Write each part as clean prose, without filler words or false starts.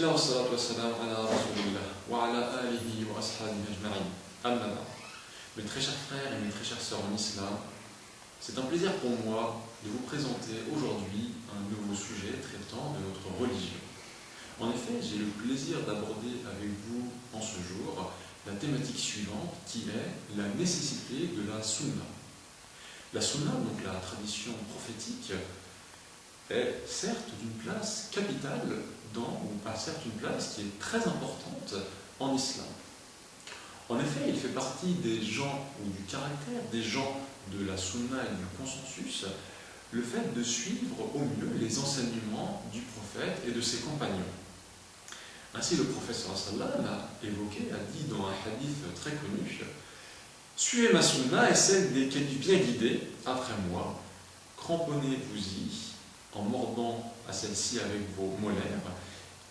Bismillah wa salatu wa salam ala rasulillah wa ala alihi wa ashabihi ajma'in. Amma ba'd. Mes très chers frères et mes très chères sœurs en islam, c'est un plaisir pour moi de vous présenter aujourd'hui un nouveau sujet traitant de notre religion. En effet, j'ai le plaisir d'aborder avec vous en ce jour la thématique suivante qui est la nécessité de la sunna. La sunna, donc la tradition prophétique, est certes d'une place capitale certes une place qui est très importante en islam. En effet, il fait partie des gens ou du caractère des gens de la sunna et du consensus, le fait de suivre au mieux les enseignements du prophète et de ses compagnons. Ainsi, le prophète sallallahu a évoqué, a dit dans un hadith très connu: suivez ma sunna et celle des bien guidés après moi, cramponnez-vous-y en mordant à celle-ci avec vos molaires.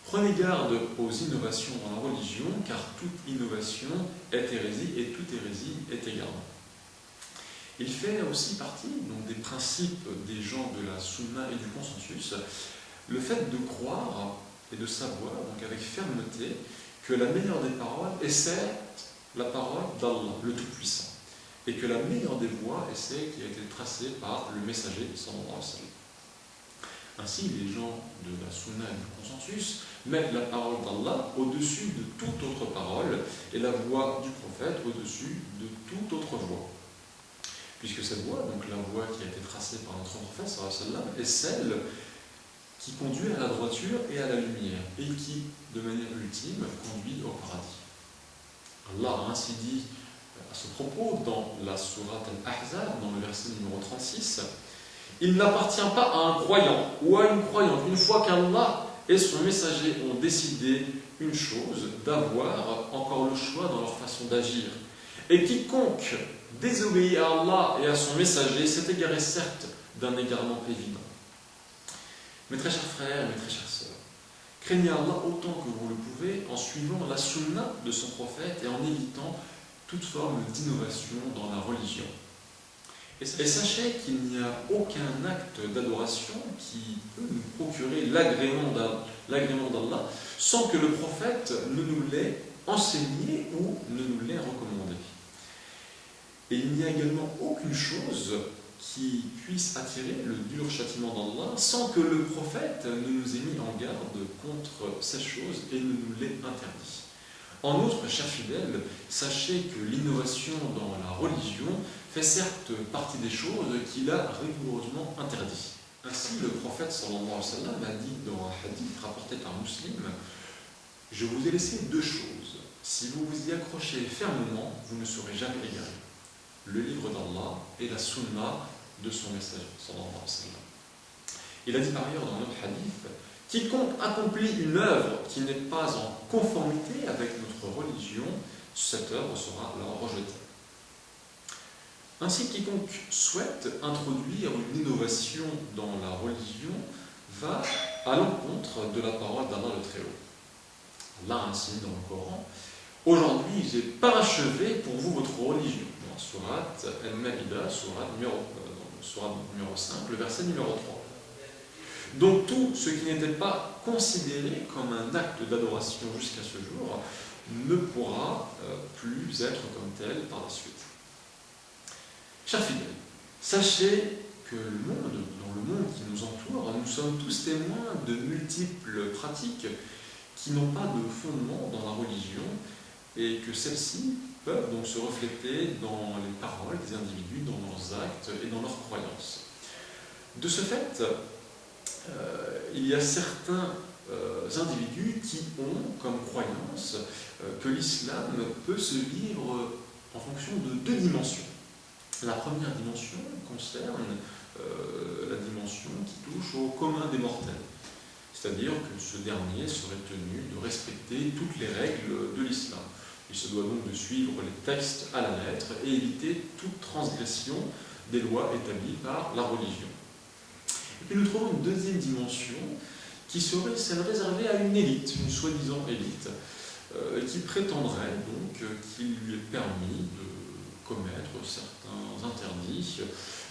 Prenez garde aux innovations dans la religion, car toute innovation est hérésie et toute hérésie est égarement. Il fait aussi partie donc, des principes des gens de la sunna et du consensus, le fait de croire et de savoir, donc avec fermeté, que la meilleure des paroles est certes la parole d'Allah, le Tout-Puissant, et que la meilleure des voies est celle qui a été tracée par le messager sallallahu alayhi wa sallam. Ainsi, les gens de la sunna et du consensus mettent la parole d'Allah au-dessus de toute autre parole et la voix du prophète au-dessus de toute autre voix. Puisque cette voie, donc la voie qui a été tracée par notre prophète sallallahu alayhi wa sallam, est celle qui conduit à la droiture et à la lumière, et qui, de manière ultime, conduit au paradis. Allah a ainsi dit à ce propos dans la sourate Al-Ahzab, dans le verset numéro 36, « Il n'appartient pas à un croyant ou à une croyante, une fois qu'Allah et son messager ont décidé une chose, d'avoir encore le choix dans leur façon d'agir. Et quiconque désobéit à Allah et à son messager s'est égaré certes d'un égarement évident. » Mes très chers frères et mes très chères sœurs, craignez Allah autant que vous le pouvez en suivant la sunna de son prophète et en évitant toute forme d'innovation dans la religion. Et sachez qu'il n'y a aucun acte d'adoration qui peut nous procurer l'agrément d'Allah sans que le prophète ne nous l'ait enseigné ou ne nous l'ait recommandé. Et il n'y a également aucune chose qui puisse attirer le dur châtiment d'Allah sans que le prophète ne nous ait mis en garde contre ces choses et ne nous l'ait interdit. En outre, chers fidèles, sachez que l'innovation dans la religion fait certes partie des choses qu'il a rigoureusement interdites. Ainsi, le prophète sallallahu alayhi wa sallam a dit dans un hadith rapporté par Muslim: « Je vous ai laissé deux choses. Si vous vous y accrochez fermement, vous ne serez jamais égarés. Le livre d'Allah et la sunna de son messager sallallahu alayhi wa sallam. » Il a dit par ailleurs dans un autre hadith: « Quiconque accomplit une œuvre qui n'est pas en conformité avec notre religion, cette œuvre sera alors rejetée. » Ainsi, quiconque souhaite introduire une innovation dans la religion va à l'encontre de la parole d'Allah le Très-Haut. Allah ainsi dans le Coran: « Aujourd'hui, j'ai parachevé pour vous votre religion. » Dans la sourate Al-Ma'idah, sourate numéro 5, le verset numéro 3. Donc tout ce qui n'était pas considéré comme un acte d'adoration jusqu'à ce jour ne pourra plus être comme tel par la suite. Chers fidèles, sachez que dans le monde qui nous entoure, nous sommes tous témoins de multiples pratiques qui n'ont pas de fondement dans la religion et que celles-ci peuvent donc se refléter dans les paroles des individus, dans leurs actes et dans leurs croyances. De ce fait, il y a certains individus qui ont comme croyance que l'islam peut se vivre en fonction de deux dimensions. La première dimension concerne la dimension qui touche au commun des mortels, c'est-à-dire que ce dernier serait tenu de respecter toutes les règles de l'islam. Il se doit donc de suivre les textes à la lettre et éviter toute transgression des lois établies par la religion. Et puis nous trouvons une deuxième dimension qui serait celle réservée à une élite, une soi-disant élite, qui prétendrait donc qu'il lui est permis de commettre certains interdits,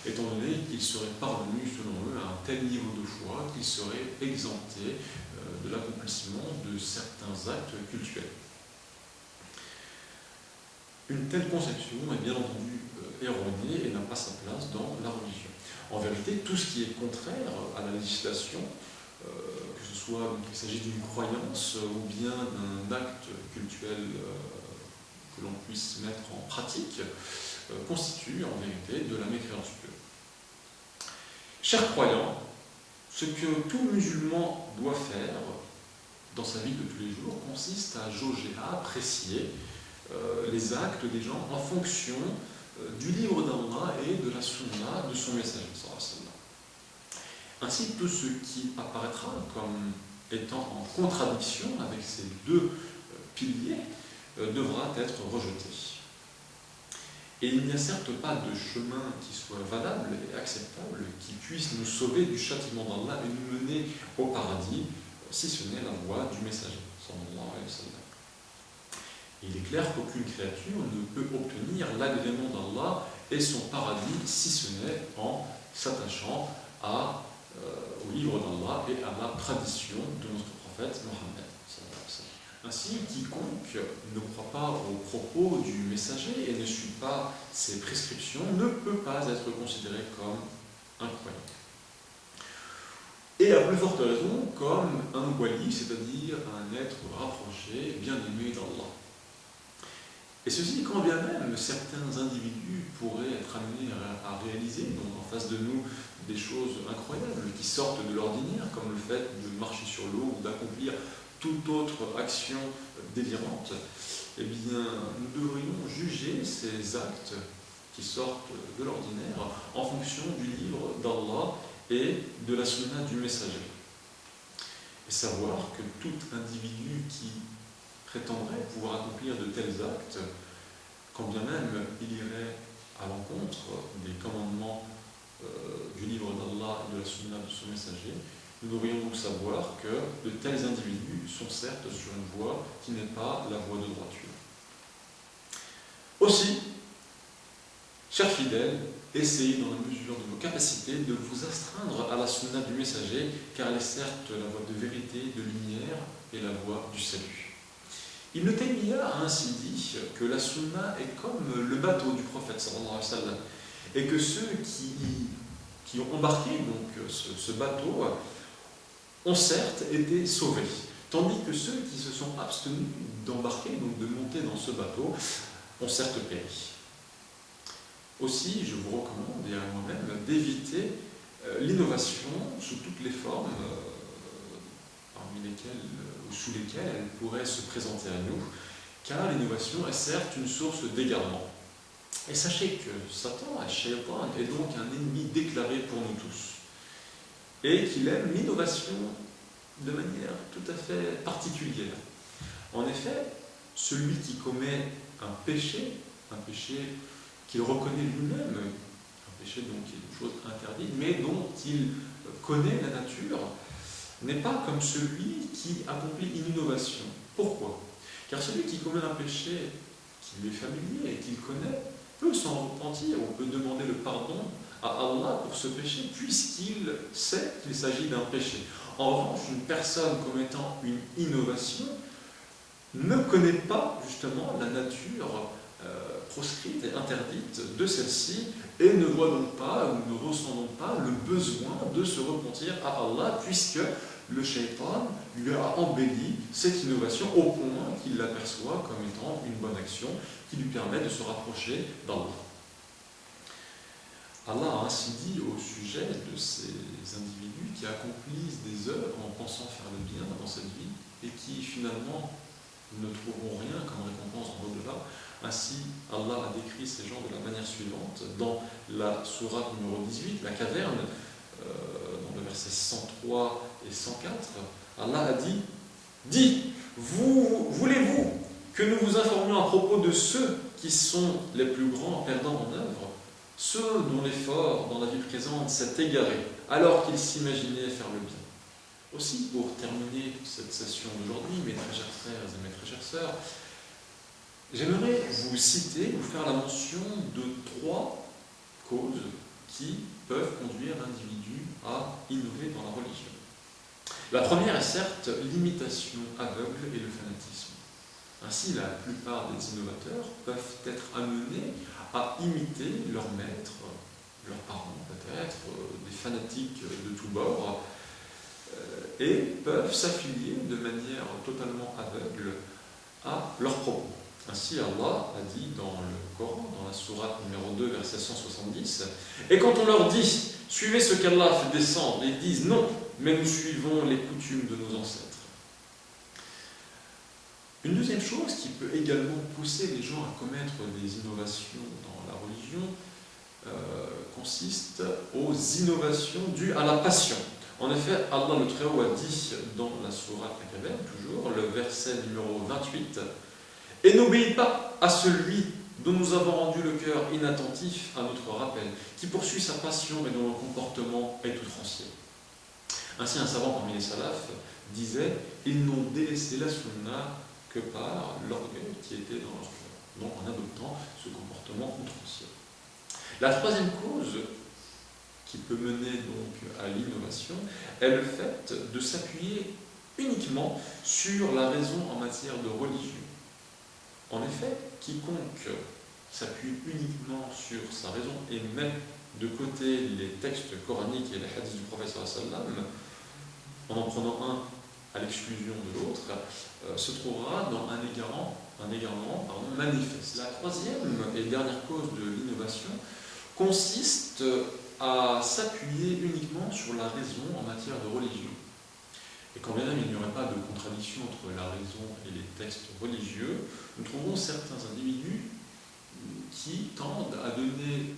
étant donné qu'ils seraient parvenus, selon eux, à un tel niveau de foi qu'ils seraient exemptés de l'accomplissement de certains actes cultuels. Une telle conception est bien entendu erronée et n'a pas sa place dans la religion. En vérité, tout ce qui est contraire à la législation, que ce soit qu'il s'agisse d'une croyance ou bien d'un acte cultuel que l'on puisse mettre en pratique, constitue en vérité de la mécréance pure. Chers croyants, ce que tout musulman doit faire dans sa vie de tous les jours consiste à jauger, à apprécier les actes des gens en fonction du livre d'Allah et de la sunna de son messager. Ainsi, tout ce qui apparaîtra comme étant en contradiction avec ces deux piliers devra être rejeté. Et il n'y a certes pas de chemin qui soit valable et acceptable, qui puisse nous sauver du châtiment d'Allah et nous mener au paradis, si ce n'est la voie du messager, sallallahu alayhi wa sallam. Il est clair qu'aucune créature ne peut obtenir l'agrément d'Allah et son paradis, si ce n'est en s'attachant au livre d'Allah et à la tradition de notre prophète Mohammed. Ainsi, quiconque ne croit pas aux propos du messager et ne suit pas ses prescriptions ne peut pas être considéré comme un croyant. Et à plus forte raison, comme un wali, c'est-à-dire un être rapproché, bien-aimé d'Allah. Et ceci, quand bien même certains individus pourraient être amenés à réaliser, donc en face de nous, des choses incroyables qui sortent de l'ordinaire, comme le fait de marcher sur l'eau ou d'accomplir toute autre action délirante, eh bien, nous devrions juger ces actes qui sortent de l'ordinaire en fonction du livre d'Allah et de la sunna du messager. Et savoir que tout individu qui prétendrait pouvoir accomplir de tels actes, quand bien même il irait à l'encontre des commandements du livre d'Allah et de la sunna de son messager, nous devrions donc savoir que de tels individus sont certes sur une voie qui n'est pas la voie de droiture. Aussi, chers fidèles, essayez dans la mesure de vos capacités de vous astreindre à la sunna du messager, car elle est certes la voie de vérité, de lumière et la voie du salut. Ibn Taymiyyah a ainsi dit que la sunna est comme le bateau du prophète sallallahu alayhi wa sallam, et que ceux qui ont embarqué donc ce bateau ont certes été sauvés, tandis que ceux qui se sont abstenus d'embarquer, donc de monter dans ce bateau, ont certes péri. Aussi, je vous recommande, et à moi-même, d'éviter l'innovation sous toutes les formes sous lesquelles elle pourrait se présenter à nous, car l'innovation est certes une source d'égarement. Et sachez que Satan, Shaytan, est donc un ennemi déclaré pour nous tous, et qu'il aime l'innovation de manière tout à fait particulière. En effet, celui qui commet un péché qu'il reconnaît lui-même, un péché donc qui est une chose interdite, mais dont il connaît la nature, n'est pas comme celui qui accomplit une innovation. Pourquoi ? Car celui qui commet un péché qui lui est familier et qu'il connaît peut s'en repentir ou peut demander le pardon à Allah pour ce péché, puisqu'il sait qu'il s'agit d'un péché. En revanche, une personne commettant une innovation ne connaît pas justement la nature proscrite et interdite de celle-ci et ne voit donc pas ou ne ressent donc pas le besoin de se repentir à Allah, puisque le shaitan lui a embelli cette innovation au point qu'il l'aperçoit comme étant une bonne action qui lui permet de se rapprocher d'Allah. Allah a ainsi dit au sujet de ces individus qui accomplissent des œuvres en pensant faire le bien dans cette vie et qui finalement ne trouveront rien comme récompense en au-delà. Ainsi, Allah a décrit ces gens de la manière suivante dans la sourate numéro 18, la caverne, dans le verset 103 et 104. Allah a dit « Dis, voulez-vous que nous vous informions à propos de ceux qui sont les plus grands perdants en œuvre, ceux dont l'effort dans la vie présente s'est égaré, alors qu'ils s'imaginaient faire le bien ?» Aussi, pour terminer cette session d'aujourd'hui, mes très chers frères et mes très chères sœurs, J'aimerais vous citer, vous faire la mention de 3 causes qui peuvent conduire l'individu à innover dans la religion. La première est certes l'imitation aveugle et le fanatisme. Ainsi, la plupart des innovateurs peuvent être amenés à imiter leurs maîtres, leurs parents peut-être, des fanatiques de tous bords, et peuvent s'affilier de manière totalement aveugle à leurs propos. Ainsi, Allah a dit dans le Coran, dans la sourate numéro 2, verset 170, « Et quand on leur dit, suivez ce qu'Allah a fait descendre, ils disent, non, mais nous suivons les coutumes de nos ancêtres. » Une deuxième chose qui peut également pousser les gens à commettre des innovations dans la religion consiste aux innovations dues à la passion. En effet, Allah le Très-Haut a dit dans la sourate Al-Kahf, toujours, le verset numéro 28, « Et n'obéis pas à celui dont nous avons rendu le cœur inattentif à notre rappel, qui poursuit sa passion et dont le comportement est outrancier. » Ainsi, un savant parmi les salafs disait « Ils n'ont délaissé la sunna que par l'orgueil qui était dans leur cœur, donc en adoptant ce comportement outrancier. » La troisième cause qui peut mener donc à l'innovation est le fait de s'appuyer uniquement sur la raison en matière de religion. En effet, quiconque s'appuie uniquement sur sa raison et met de côté les textes coraniques et les hadiths du prophète sallam, en prenant un à l'exclusion de l'autre, se trouvera dans un égarement manifeste. La troisième et dernière cause de l'innovation consiste à s'appuyer uniquement sur la raison en matière de religion. Et quand bien même il n'y aurait pas de contradiction entre la raison et les textes religieux, nous trouvons certains individus qui tendent à donner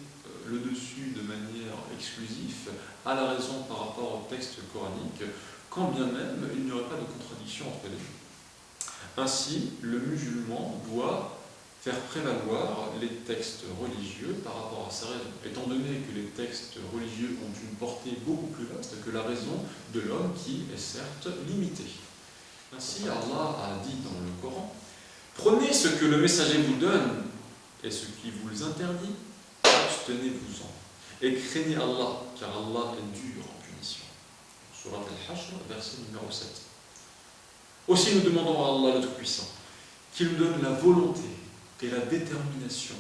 le dessus de manière exclusive à la raison par rapport au texte coranique, quand bien même il n'y aurait pas de contradiction entre les deux. Ainsi, le musulman doit faire prévaloir les textes religieux par rapport à sa raison, étant donné que les textes religieux ont une portée beaucoup plus vaste que la raison de l'homme qui est certes limitée. Ainsi, Allah a dit dans le Coran, « Prenez ce que le messager vous donne et ce qui vous les interdit, abstenez-vous-en, et craignez Allah, car Allah est dur en punition. » Surat Al-Hashr, verset numéro 7. Aussi nous demandons à Allah le Tout-Puissant qu'il nous donne la volonté et la détermination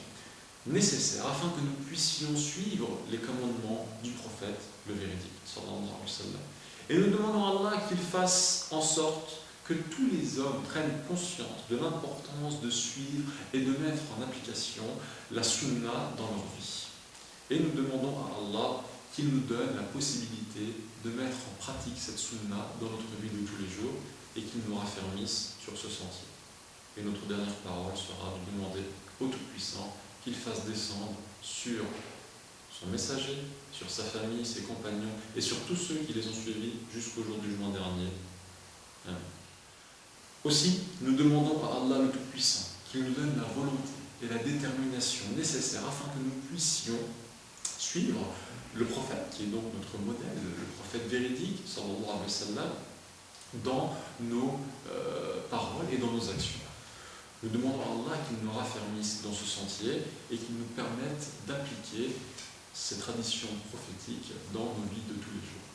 nécessaires afin que nous puissions suivre les commandements du prophète, le véridique, sallallahu alayhi wa sallam. Et nous demandons à Allah qu'il fasse en sorte que tous les hommes prennent conscience de l'importance de suivre et de mettre en application la sunna dans leur vie. Et nous demandons à Allah qu'il nous donne la possibilité de mettre en pratique cette sunna dans notre vie de tous les jours et qu'il nous raffermisse sur ce sentier. Et notre dernière parole sera de demander au Tout-Puissant qu'il fasse descendre sur son messager, sur sa famille, ses compagnons et sur tous ceux qui les ont suivis jusqu'au jour du jugement dernier. Amen. Aussi, nous demandons à Allah le Tout-Puissant qu'il nous donne la volonté et la détermination nécessaires afin que nous puissions suivre le prophète, qui est donc notre modèle, le prophète véridique, sallallahu alayhi wa sallam, dans nos paroles et dans nos actions. Nous demandons à Allah qu'il nous raffermisse dans ce sentier et qu'il nous permette d'appliquer ces traditions prophétiques dans nos vies de tous les jours.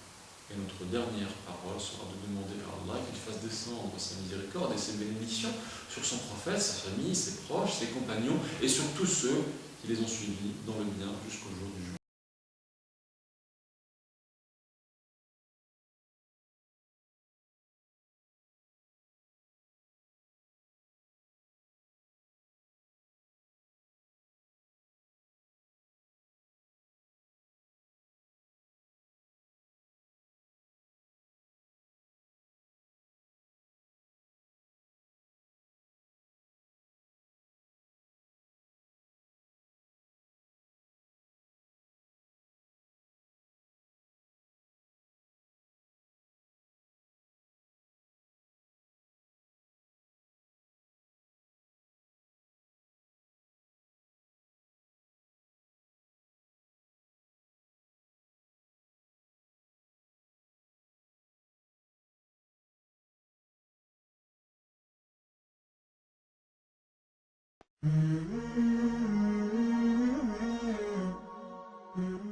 Et notre dernière parole sera de demander à Allah qu'il fasse descendre sa miséricorde et ses bénédictions sur son prophète, sa famille, ses proches, ses compagnons et sur tous ceux qui les ont suivis dans le bien jusqu'au jour du jugement. Mm-hmm.